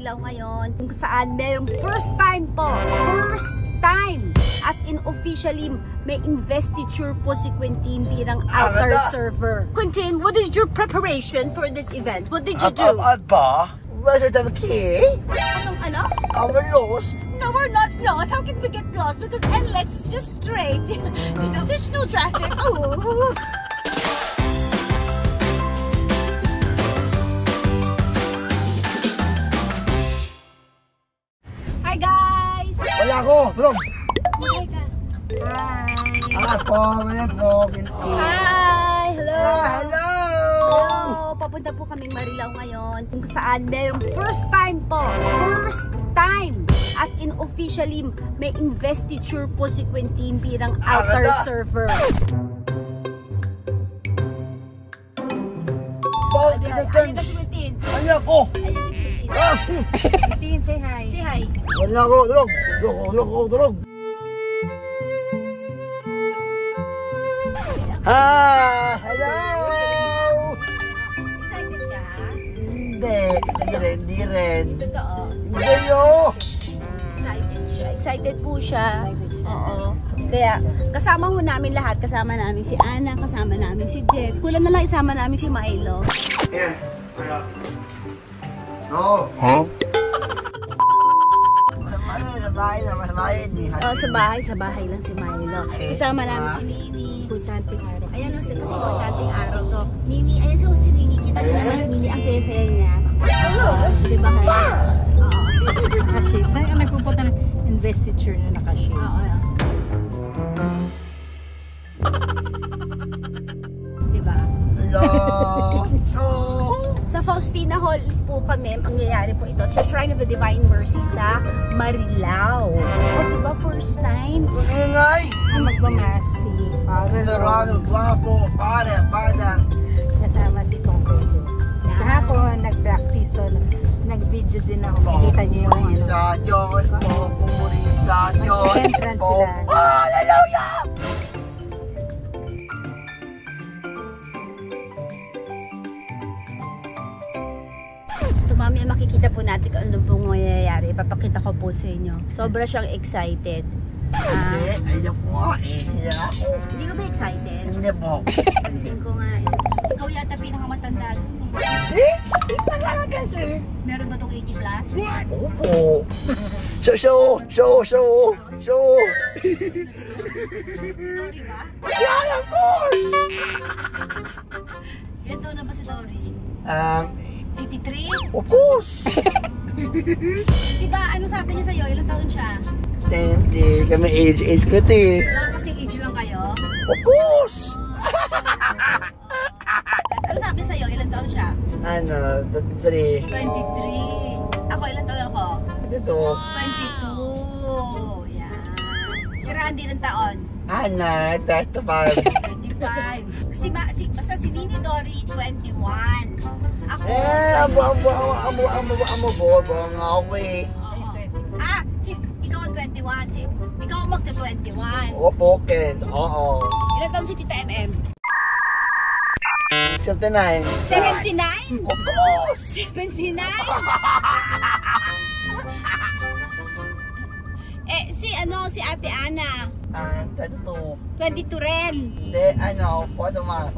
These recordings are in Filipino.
Marilao ngayon kung saan merong first time po. First time! As in officially, may investiture po si Quintin bilang altar server. Quintin, what is your preparation for this event? What did you do? Aba, where's the key? Ano? We're lost. No, we're not lost. How can we get lost? Because NLEX is just straight. You know, there's no traffic. Oh. Hi guys! Wala ako, tulog. Hi! Ako, wala po, Quintin. Hi! Hello! Hello! Hello! Papunta po kaming Marilao ngayon kung saan merong first time po. First time! As in officially, may investiture po si Quintin bilang altar server. Ayun na si Quintin. Ano ako? Ayun si Quintin. Quintin, say hi. Say hi. Wala ako, tulog. Tulog. Hello! Excited ka? Hindi rin. Totoo. Hindi yo! Excited siya. Excited po siya. Oo. Kaya kasama ho namin lahat. Kasama namin si Ana, kasama namin si Jet. Kulang na lang isama namin si Milo. Here. No. Huh? Sa bahay lang si Milo. Kasama namin si Nini. Importanteng araw. Ayan o, kasi importanteng araw to. Nini, ayan si Nini. Kita niyo naman si Nini. Ang saya-saya niya. Diba kaya? Oo. Naka-shades. Saan ka nagpupunta ng investiture na naka-shades? Diba? Hello! Sa Faustina Hall po kami, ang nangyayari po ito, sa Shrine of the Divine Mercy sa Marilao. O diba first time? Ingay! Ang magmamas si Father Verano, guwapo, padang. kasama si Pong Pages. Kahapon, nag-practice. So, nag-video din ako. Makikita niyo yung Pumuri sa Diyos, pumuri sa Diyos. Mag-entrance sila. Hallelujah! So mamaya makikita po natin kung ano pong mangyayari. Ipapakita ko po sa inyo. Sobra siyang excited. Hindi, ayaw ko nga eh. Hindi ka ba excited? Hindi po. Pansin ko nga eh. Ikaw yata pinakamatanda dun eh. Hindi? Hindi pa naman kasi. Meron ba itong 80 plus? Opo. Show. Si Dory ba? Yeah, of course! Ilan taon na ba si Dory? 83? Of course! Diba, ano sabi niya sa'yo? Ilan taon siya? Hindi, kami age ko ito eh. Kasing age lang kayo? Of course! Ano sabi sa'yo? Ilan taon siya? Ano, 23. 23. Ako, ilan taon ako? Ito. 22. Yan. Si Randy ilang taon? Ano, 35. 35. Basta si Nini Dory, 21. Ako, Amo nga ako eh. ikaw ang 21. Ikaw ang magta-21. Opo, Ken. Oo. Ilan taon si Tita MM? 79. 79? Of course! 79? Si Ate Ana. 32. 22 rin. Hindi, 41. 41.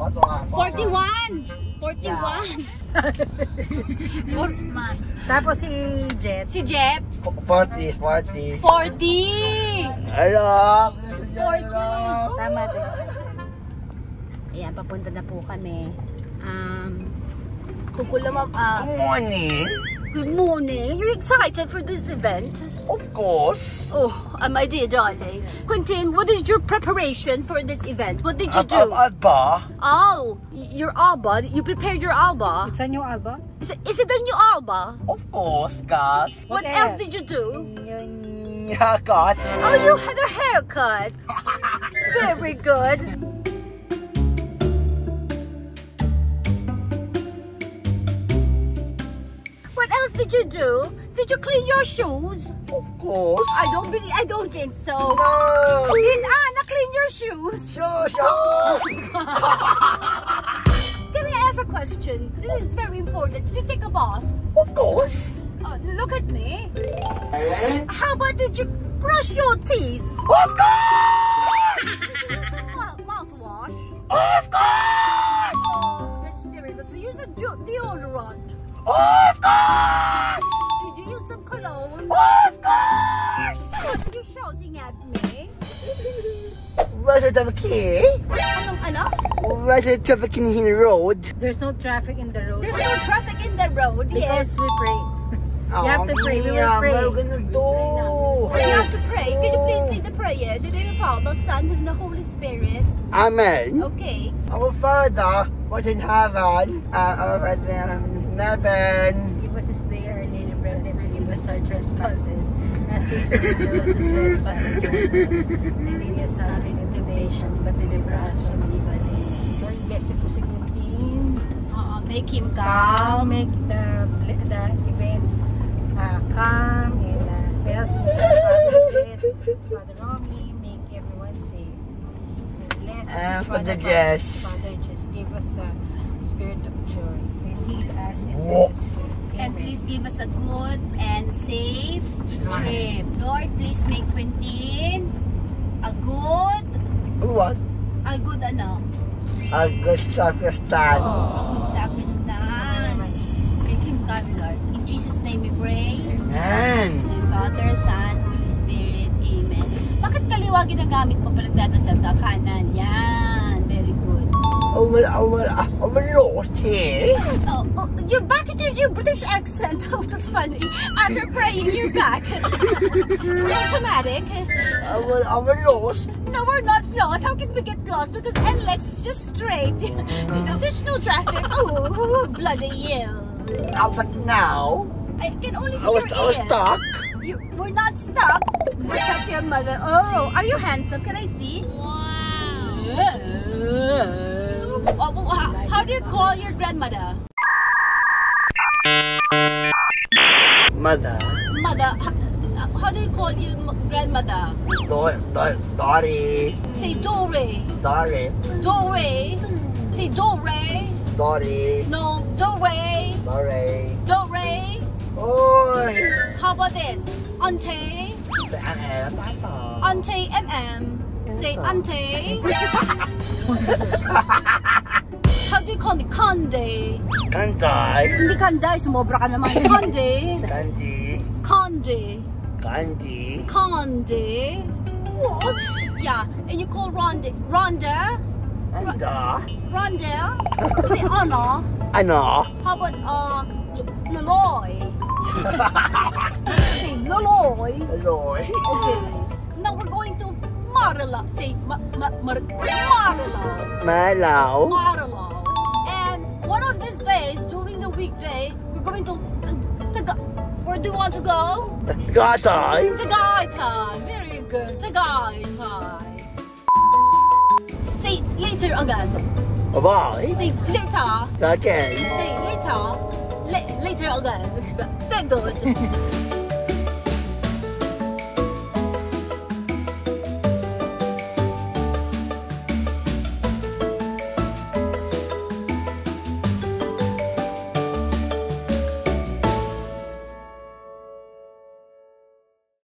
Tapos si Jet. Si Jet. 40. 40. Hello. 40. Tama din. Ayan, papunta na po kami. Tungkol naman, Morning. good morning. You're excited for this event? Of course. Oh, my dear darling. Quintin, what is your preparation for this event? What did you do? Aba. Oh, your alba. You prepared your alba. Saan yung alba? Is it a new alba? Of course, guys. What What else else? did you do? Haircut. Oh, you had a haircut. Very good. What else did you do? Did you clean your shoes? Of course. I don't think so. No. Did Anna clean your shoes? Sure. Can I ask a question? This is very important. Did you take a bath? Of course. look at me. How about did you brush your teeth? Of course! Did you use a mouthwash? Of course! Oh, that's very good. So use a deodorant. Of course! Did you use some cologne? Of course! What are you shouting at me? Was it a key? Ano? Was it traffic in the road? There's no traffic in the road. There's no traffic in the road. Because Yes. we pray. You have to pray. We will Yeah, pray. what are we gonna do? You have to pray. Can you please lead the prayer? In the name of the Father, Son, and the Holy Spirit. Amen. Okay. Our Father, who art in heaven, our Father in heaven. Give us this day our daily bread and forgive us our trespasses, as we forgive those who trespass against us. And lead us not into temptation, but deliver us from evil. Lord, bless you po si Quintin. Make him Calm, calm. make the event calm and health. Father Jess, Father Romy, make everyone safe. And bless each one Father of Jess. us. Father Jess, give us a spirit of joy and heal us and Whoa. set us free. And Amen. please give us a good and safe trip. Lord, please make Quintin a good What? ano? A good sacristan. A good sacristan. Make him calm, Lord. In Jesus' name we pray. Amen. In Father, Son, Holy Spirit. Amen. Bakit kaliwa ginagamit mo pa nagdadasal ka? Kanan. Yan. Very good. We're lost here. Oh, you're back at your British accent. Oh, that's funny. After praying, you're back. It's automatic. We're lost. No, we're not lost. How can we get lost? Because NLEX is just straight. You know, there's no traffic. Oh, bloody hell. But now, I can only see I your was ears. stuck. We're not stuck. Look at your mother. Oh, are you handsome? Can I see? Wow. How do you call your grandmother? Mother. Mother. How do you call your grandmother? Dory. Say Dore. Dory. Dore. Say Dore. Dory. No, Dore. Dory. Dore. Oi. How about this? Auntie. Auntie MM. Say auntie. How do you call me? Conde. Kanday. Hindi Kanday. Sumobra ka naman. Conde. Candy. Conde. Candy. Conde. What? Yeah. And you call Ronda. Ronda. Anda. Ronda. Say Anna. Ano? How about Loloy? Say Loloy. Aloy. Okay. Now we're going to Marala. Say Marala. Malaw. Marala. And one of these days during the weekday, we're going to where do you want to go? Gatay. Tagaytay. Very good. Tagaytay. Say later again. Bye-bye. Say later. Again. Say later. Later again. Very good.